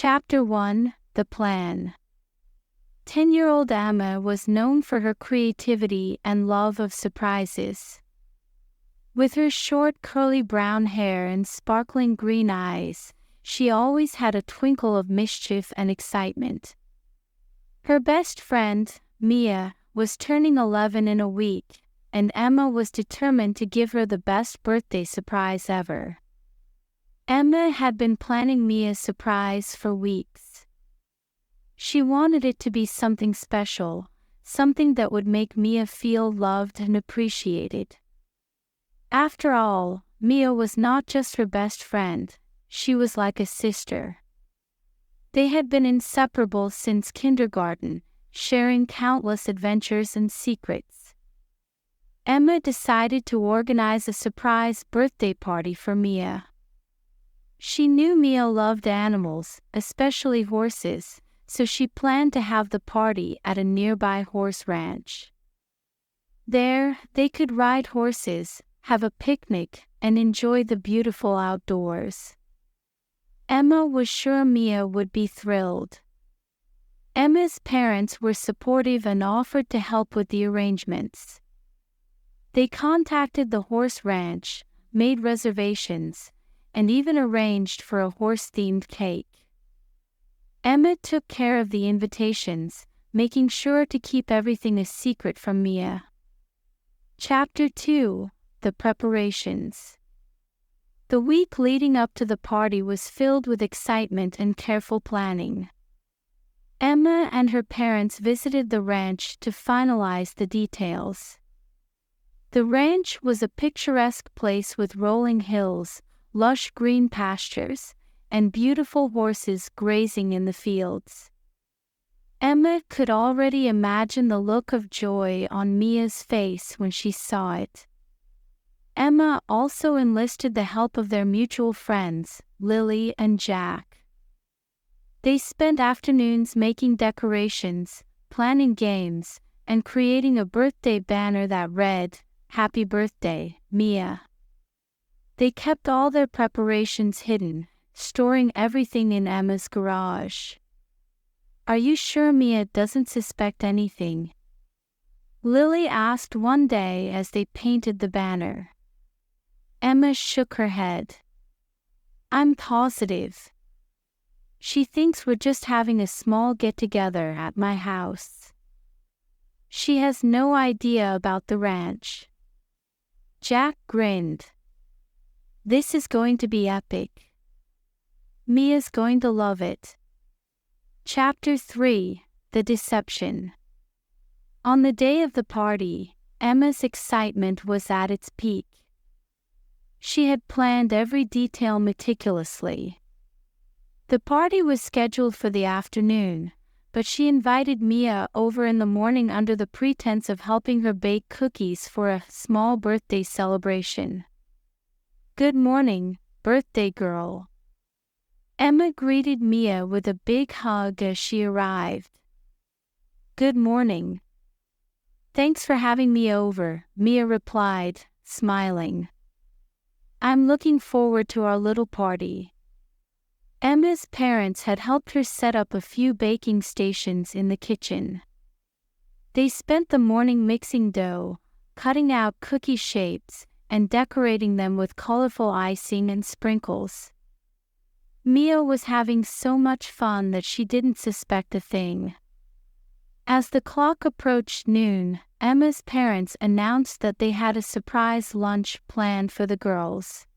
Chapter 1: The Plan. 10-year-old Emma was known for her creativity and love of surprises. With her short curly brown hair and sparkling green eyes, she always had a twinkle of mischief and excitement. Her best friend, Mia, was turning 11 in a week, and Emma was determined to give her the best birthday surprise ever. Emma had been planning Mia's surprise for weeks. She wanted it to be something special, something that would make Mia feel loved and appreciated. After all, Mia was not just her best friend, she was like a sister. They had been inseparable since kindergarten, sharing countless adventures and secrets. Emma decided to organize a surprise birthday party for Mia. She knew Mia loved animals, especially horses, so she planned to have the party at a nearby horse ranch. There, they could ride horses, have a picnic, and enjoy the beautiful outdoors. Emma was sure Mia would be thrilled. Emma's parents were supportive and offered to help with the arrangements. They contacted the horse ranch, made reservations, and even arranged for a horse-themed cake. Emma took care of the invitations, making sure to keep everything a secret from Mia. Chapter 2: The Preparations. The week leading up to the party was filled with excitement and careful planning. Emma and her parents visited the ranch to finalize the details. The ranch was a picturesque place with rolling hills, lush green pastures, and beautiful horses grazing in the fields. Emma could already imagine the look of joy on Mia's face when she saw it. Emma also enlisted the help of their mutual friends, Lily and Jack. They spent afternoons making decorations, planning games, and creating a birthday banner that read, "Happy Birthday, Mia." They kept all their preparations hidden, storing everything in Emma's garage. "Are you sure Mia doesn't suspect anything?" Lily asked one day as they painted the banner. Emma shook her head. "I'm positive. She thinks we're just having a small get-together at my house. She has no idea about the ranch." Jack grinned. "This is going to be epic. Mia's going to love it." Chapter 3: The Deception. On the day of the party, Emma's excitement was at its peak. She had planned every detail meticulously. The party was scheduled for the afternoon, but she invited Mia over in the morning under the pretense of helping her bake cookies for a small birthday celebration. "Good morning, birthday girl." Emma greeted Mia with a big hug as she arrived. "Good morning. Thanks for having me over," Mia replied, smiling. "I'm looking forward to our little party." Emma's parents had helped her set up a few baking stations in the kitchen. They spent the morning mixing dough, cutting out cookie shapes, and decorating them with colorful icing and sprinkles. Mia was having so much fun that she didn't suspect a thing. As the clock approached noon, Emma's parents announced that they had a surprise lunch planned for the girls.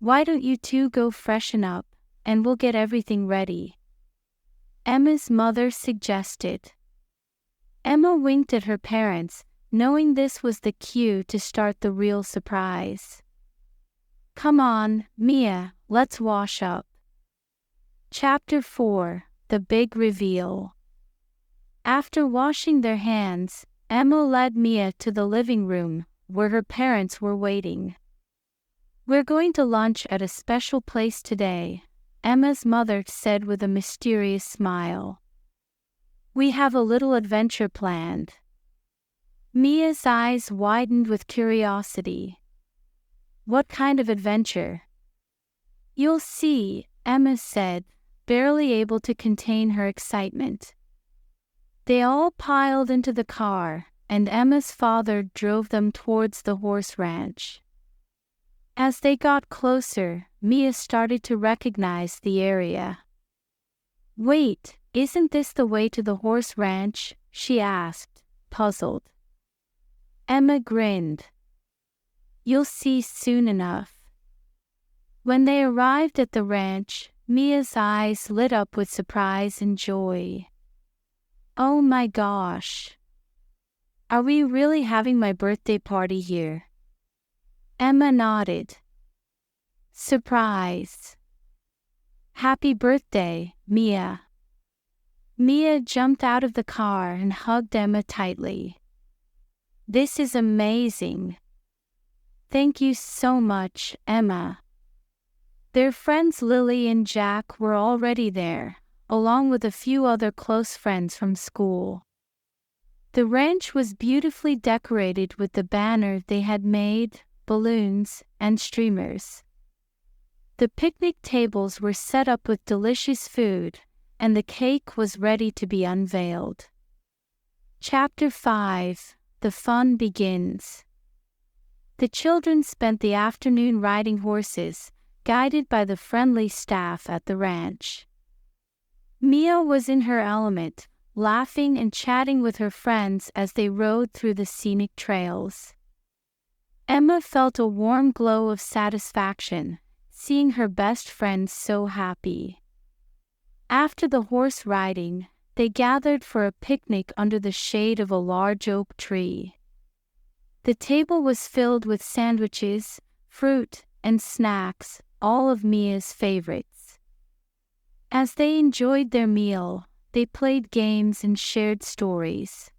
"Why don't you two go freshen up, and we'll get everything ready?" Emma's mother suggested. Emma winked at her parents, knowing this was the cue to start the real surprise. "Come on, Mia, let's wash up." Chapter 4: The Big Reveal. After washing their hands, Emma led Mia to the living room, where her parents were waiting. "We're going to lunch at a special place today," Emma's mother said with a mysterious smile. "We have a little adventure planned." Mia's eyes widened with curiosity. "What kind of adventure?" "You'll see," Emma said, barely able to contain her excitement. They all piled into the car, and Emma's father drove them towards the horse ranch. As they got closer, Mia started to recognize the area. "Wait, isn't this the way to the horse ranch?" she asked, puzzled. Emma grinned. "You'll see soon enough." When they arrived at the ranch, Mia's eyes lit up with surprise and joy. "Oh my gosh! Are we really having my birthday party here?" Emma nodded. "Surprise! Happy birthday, Mia." Mia jumped out of the car and hugged Emma tightly. "This is amazing. Thank you so much, Emma." Their friends Lily and Jack were already there, along with a few other close friends from school. The ranch was beautifully decorated with the banner they had made, balloons, and streamers. The picnic tables were set up with delicious food, and the cake was ready to be unveiled. Chapter 5: The Fun Begins. The children spent the afternoon riding horses, guided by the friendly staff at the ranch. Mia was in her element, laughing and chatting with her friends as they rode through the scenic trails. Emma felt a warm glow of satisfaction, seeing her best friend so happy. After the horse riding, they gathered for a picnic under the shade of a large oak tree. The table was filled with sandwiches, fruit, and snacks, all of Mia's favorites. As they enjoyed their meal, they played games and shared stories.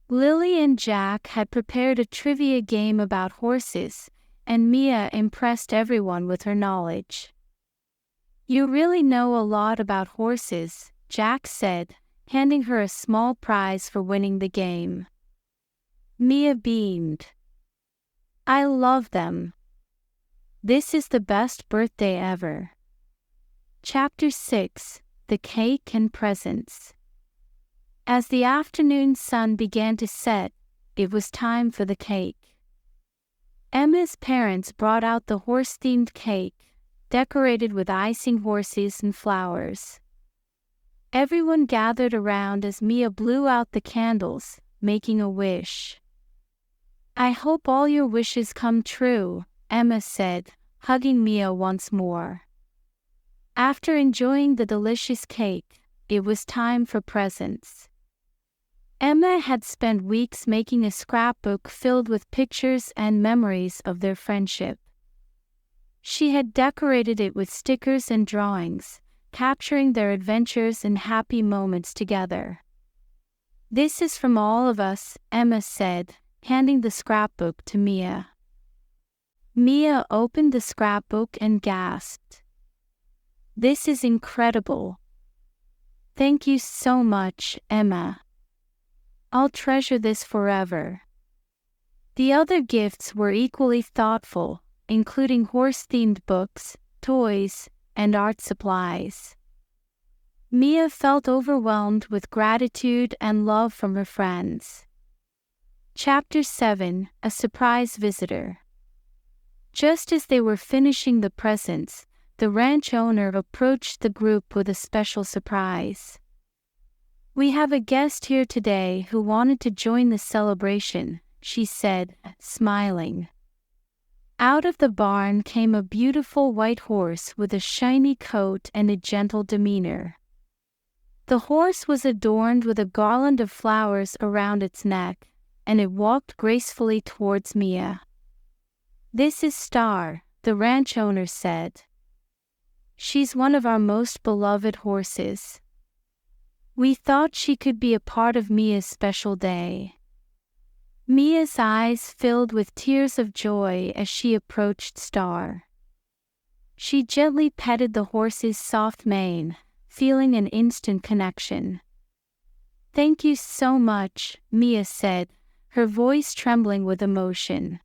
Lily and Jack had prepared a trivia game about horses, and Mia impressed everyone with her knowledge. "You really know a lot about horses," Jack said, handing her a small prize for winning the game. Mia beamed. "I love them. This is the best birthday ever." Chapter 6: The Cake and Presents. As the afternoon sun began to set, it was time for the cake. Emma's parents brought out the horse-themed cake, decorated with icing horses and flowers. Everyone gathered around as Mia blew out the candles, making a wish. "I hope all your wishes come true," Emma said, hugging Mia once more. After enjoying the delicious cake, it was time for presents. Emma had spent weeks making a scrapbook filled with pictures and memories of their friendship. She had decorated it with stickers and drawings, capturing their adventures and happy moments together. "This is from all of us," Emma said, handing the scrapbook to Mia. Mia opened the scrapbook and gasped. "This is incredible. Thank you so much, Emma. I'll treasure this forever." The other gifts were equally thoughtful, including horse-themed books, toys, and art supplies. Mia felt overwhelmed with gratitude and love from her friends. Chapter 7: A Surprise Visitor. Just as they were finishing the presents, the ranch owner approached the group with a special surprise. "We have a guest here today who wanted to join the celebration," she said, smiling. Out of the barn came a beautiful white horse with a shiny coat and a gentle demeanor. The horse was adorned with a garland of flowers around its neck, and it walked gracefully towards Mia. "This is Star," the ranch owner said. "She's one of our most beloved horses. We thought she could be a part of Mia's special day." Mia's eyes filled with tears of joy as she approached Star. She gently petted the horse's soft mane, feeling an instant connection. "Thank you so much," Mia said, her voice trembling with emotion.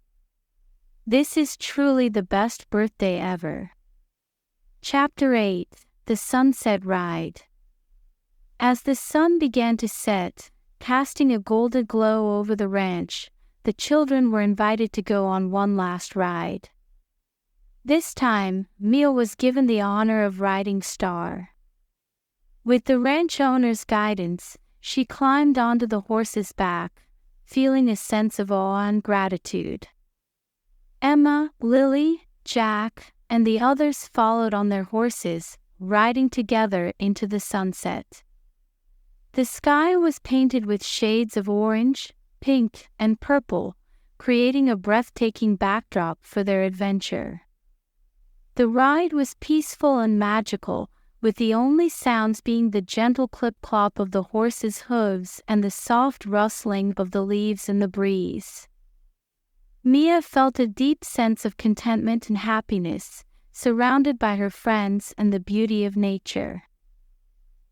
"This is truly the best birthday ever." Chapter 8: the sunset ride. As the sun began to set, casting a golden glow over the ranch, the children were invited to go on one last ride. This time, Mia was given the honor of riding star. With the ranch owner's guidance, she climbed onto the horse's back, feeling a sense of awe and gratitude. Emma, Lily, Jack, and the others followed on their horses, riding together into the sunset. The sky was painted with shades of orange, pink, and purple, creating a breathtaking backdrop for their adventure. The ride was peaceful and magical, with the only sounds being the gentle clip-clop of the horse's hooves and the soft rustling of the leaves in the breeze. Mia felt a deep sense of contentment and happiness, surrounded by her friends and the beauty of nature.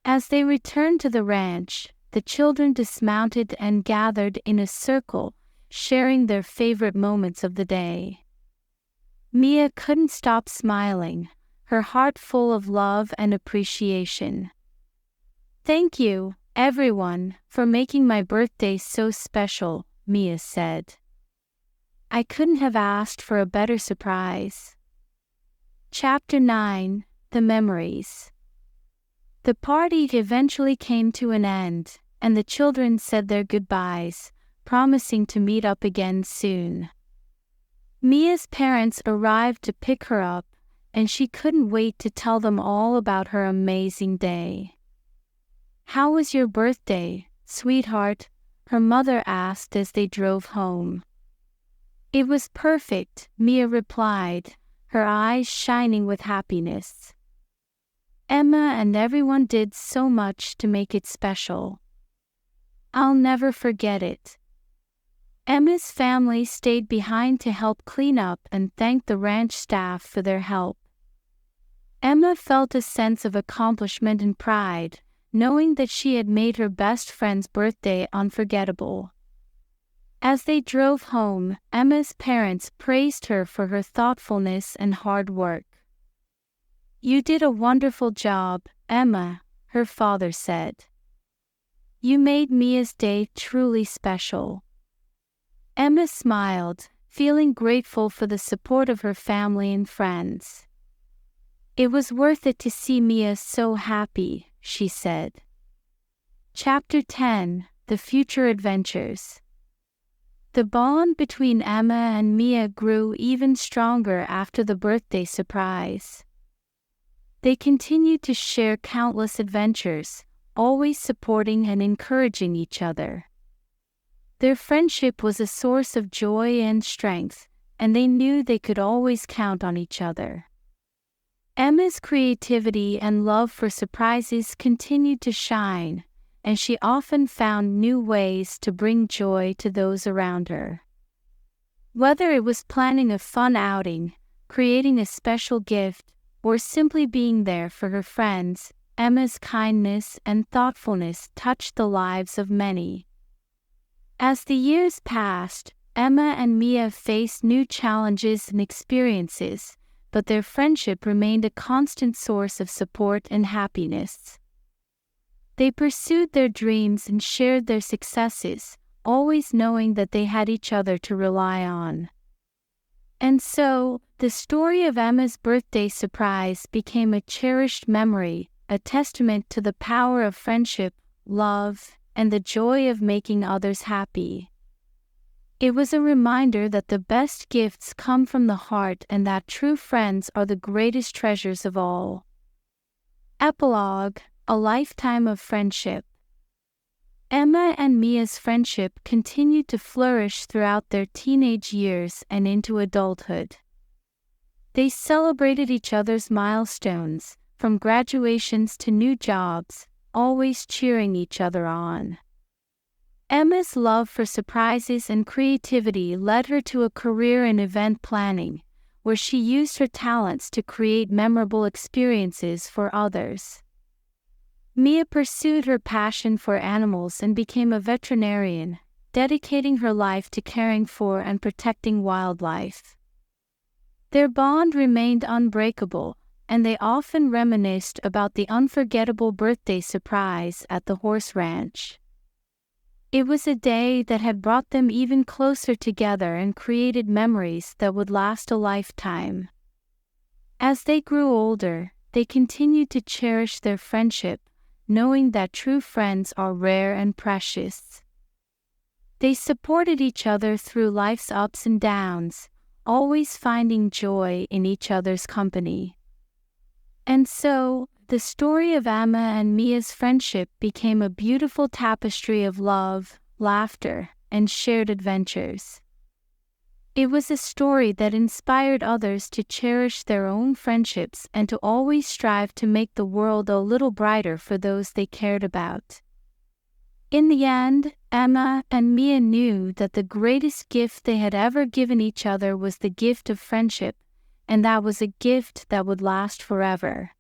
As they returned to the ranch, the children dismounted and gathered in a circle, sharing their favorite moments of the day. Mia couldn't stop smiling, her heart full of love and appreciation. "Thank you, everyone, for making my birthday so special," Mia said. "I couldn't have asked for a better surprise." Chapter 9: The Memories. The party eventually came to an end, and the children said their goodbyes, promising to meet up again soon. Mia's parents arrived to pick her up, and she couldn't wait to tell them all about her amazing day. "How was your birthday, sweetheart?" her mother asked as they drove home. "It was perfect," Mia replied, her eyes shining with happiness. "Emma and everyone did so much to make it special. I'll never forget it." Emma's family stayed behind to help clean up and thanked the ranch staff for their help. Emma felt a sense of accomplishment and pride, knowing that she had made her best friend's birthday unforgettable. As they drove home, Emma's parents praised her for her thoughtfulness and hard work. "You did a wonderful job, Emma," her father said. "You made Mia's day truly special." Emma smiled, feeling grateful for the support of her family and friends. "It was worth it to see Mia so happy," she said. Chapter 10: The Future Adventures. The bond between Emma and Mia grew even stronger after the birthday surprise. They continued to share countless adventures, always supporting and encouraging each other. Their friendship was a source of joy and strength, and they knew they could always count on each other. Emma's creativity and love for surprises continued to shine, and she often found new ways to bring joy to those around her. Whether it was planning a fun outing, creating a special gift, or simply being there for her friends, Emma's kindness and thoughtfulness touched the lives of many. As the years passed, Emma and Mia faced new challenges and experiences, but their friendship remained a constant source of support and happiness. They pursued their dreams and shared their successes, always knowing that they had each other to rely on. And so, the story of Emma's birthday surprise became a cherished memory, a testament to the power of friendship, love, and the joy of making others happy. It was a reminder that the best gifts come from the heart and that true friends are the greatest treasures of all. Epilogue: A lifetime of friendship. Emma and Mia's friendship continued to flourish throughout their teenage years and into adulthood. They celebrated each other's milestones, from graduations to new jobs, always cheering each other on. Emma's love for surprises and creativity led her to a career in event planning, where she used her talents to create memorable experiences for others. Mia pursued her passion for animals and became a veterinarian, dedicating her life to caring for and protecting wildlife. Their bond remained unbreakable, and they often reminisced about the unforgettable birthday surprise at the horse ranch. It was a day that had brought them even closer together and created memories that would last a lifetime. As they grew older, they continued to cherish their friendship, knowing that true friends are rare and precious. They supported each other through life's ups and downs, always finding joy in each other's company. And so, the story of Emma and Mia's friendship became a beautiful tapestry of love, laughter, and shared adventures. It was a story that inspired others to cherish their own friendships and to always strive to make the world a little brighter for those they cared about. In the end, Emma and Mia knew that the greatest gift they had ever given each other was the gift of friendship, and that was a gift that would last forever.